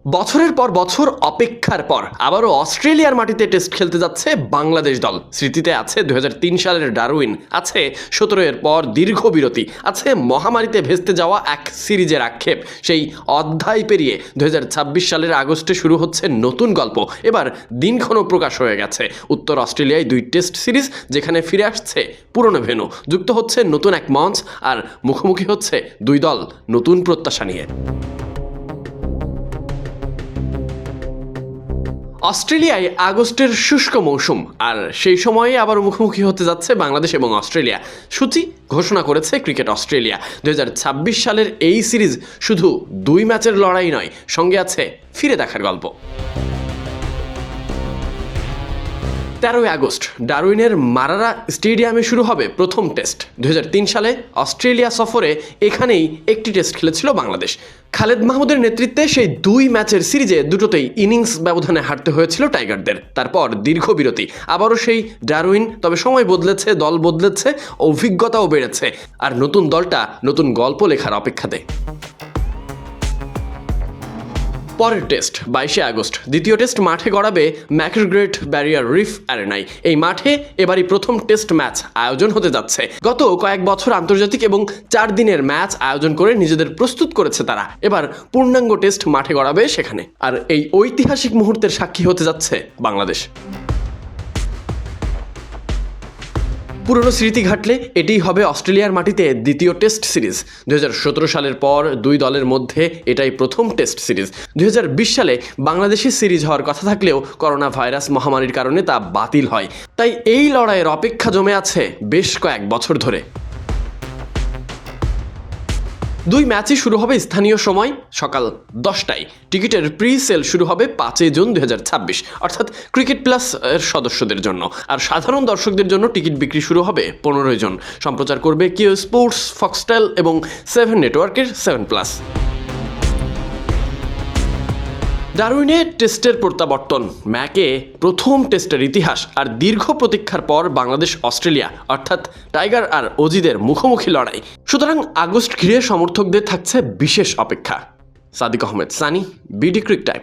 বছরের পর বছর অপেক্ষার পর আবারও অস্ট্রেলিয়ার মাটিতে টেস্ট খেলতে যাচ্ছে বাংলাদেশ দল। স্মৃতিতে আছে ২০০৩ সালের ডারউইন, আছে ১৭ পর দীর্ঘ বিরতি, আছে মহামারীতে ভেস্তে যাওয়া এক সিরিজের আক্ষেপ। সেই অধ্যায় পেরিয়ে ২০২৬ সালের আগস্টে শুরু হচ্ছে নতুন গল্প। এবার দিনক্ষণও প্রকাশ হয়ে গেছে। উত্তর অস্ট্রেলিয়ায় ২ টেস্ট সিরিজ, যেখানে ফিরে আসছে পুরনো ভেন্যু, যুক্ত হচ্ছে নতুন এক মঞ্চ, আর মুখোমুখি হচ্ছে দুই দল নতুন প্রত্যাশা নিয়ে। অস্ট্রেলিয়ায় আগস্টের শুষ্ক মৌসুম, আর সেই সময়ে আবার মুখোমুখি হতে যাচ্ছে বাংলাদেশ এবং অস্ট্রেলিয়া। সূচি ঘোষণা করেছে ক্রিকেট অস্ট্রেলিয়া। ২০২৬ সালের এই সিরিজ শুধু ২ ম্যাচের লড়াই নয়, সঙ্গে আছে ফিরে দেখার গল্প। ১৩ আগস্ট ডারউইনের মারারা স্টেডিয়ামে শুরু হবে প্রথম টেস্ট। ২০০৩ সালে অস্ট্রেলিয়া সফরে এখানেই একটি টেস্ট খেলেছিল বাংলাদেশ। খালেদ মাহমুদের নেতৃত্বে সেই ২ ম্যাচের সিরিজে দুটোতেই ইনিংস ব্যবধানে হারতে হয়েছিল টাইগারদের। তারপর দীর্ঘ বিরতি, আবারও সেই ডারউইন, তবে সময় বদলেছে, দল বদলেছে, অভিজ্ঞতাও বেড়েছে, আর নতুন দলটা নতুন গল্প লেখার অপেক্ষাতে। পরের টেস্ট ২২ আগস্ট, দ্বিতীয় টেস্ট মাঠে গড়াবে ম্যাকগ্রেট ব্যারিয়ার রিফ অ্যারেনায়। এই মাঠে এবারই প্রথম টেস্ট ম্যাচ আয়োজন হতে যাচ্ছে। গত কয়েক বছর আন্তর্জাতিক এবং ৪ দিনের ম্যাচ আয়োজন করে নিজেদের প্রস্তুত করেছে তারা। এবার পূর্ণাঙ্গ টেস্ট মাঠে গড়াবে সেখানে, আর এই ঐতিহাসিক মুহূর্তের সাক্ষী হতে যাচ্ছে বাংলাদেশ। পুরনো স্মৃতি ঘাটলে এটিই হবে অস্ট্রেলিয়ার মাটিতে দ্বিতীয় টেস্ট সিরিজ। ২০১৭ সালের পর দুই দলের মধ্যে এটাই প্রথম টেস্ট সিরিজ। ২০২০ সালে বাংলাদেশের সিরিজ হওয়ার কথা থাকলেও করোনা ভাইরাস মহামারীর কারণে তা বাতিল হয়। তাই এই লড়াইয়ের অপেক্ষা জমে আছে বেশ কয়েক বছর ধরে। ২ ম্যাচই শুরু হবে স্থানীয় সময় সকাল ১০টায়। টিকিটের প্রি সেল শুরু হবে ৫ জুন ২০২৬, অর্থাৎ ক্রিকেট প্লাস এর সদস্যদের জন্য। আর সাধারণ দর্শকদের জন্য টিকিট বিক্রি শুরু হবে ১৫ জন। সম্প্রচার করবে কিউ স্পোর্টস, ফক্সটেল এবং 7 নেটওয়ার্কের 7+। ডারউইনে টেস্টের প্রত্যাবর্তন, ম্যাকে প্রথম টেস্টের ইতিহাস, আর দীর্ঘ প্রতীক্ষার পর বাংলাদেশ অস্ট্রেলিয়া, অর্থাৎ টাইগার আর অজিদের মুখোমুখি লড়াই। সুতরাং আগস্ট ঘিরে সমর্থকদের থাকছে বিশেষ অপেক্ষা। Sadiq Ahmed Sunny, BD cric time.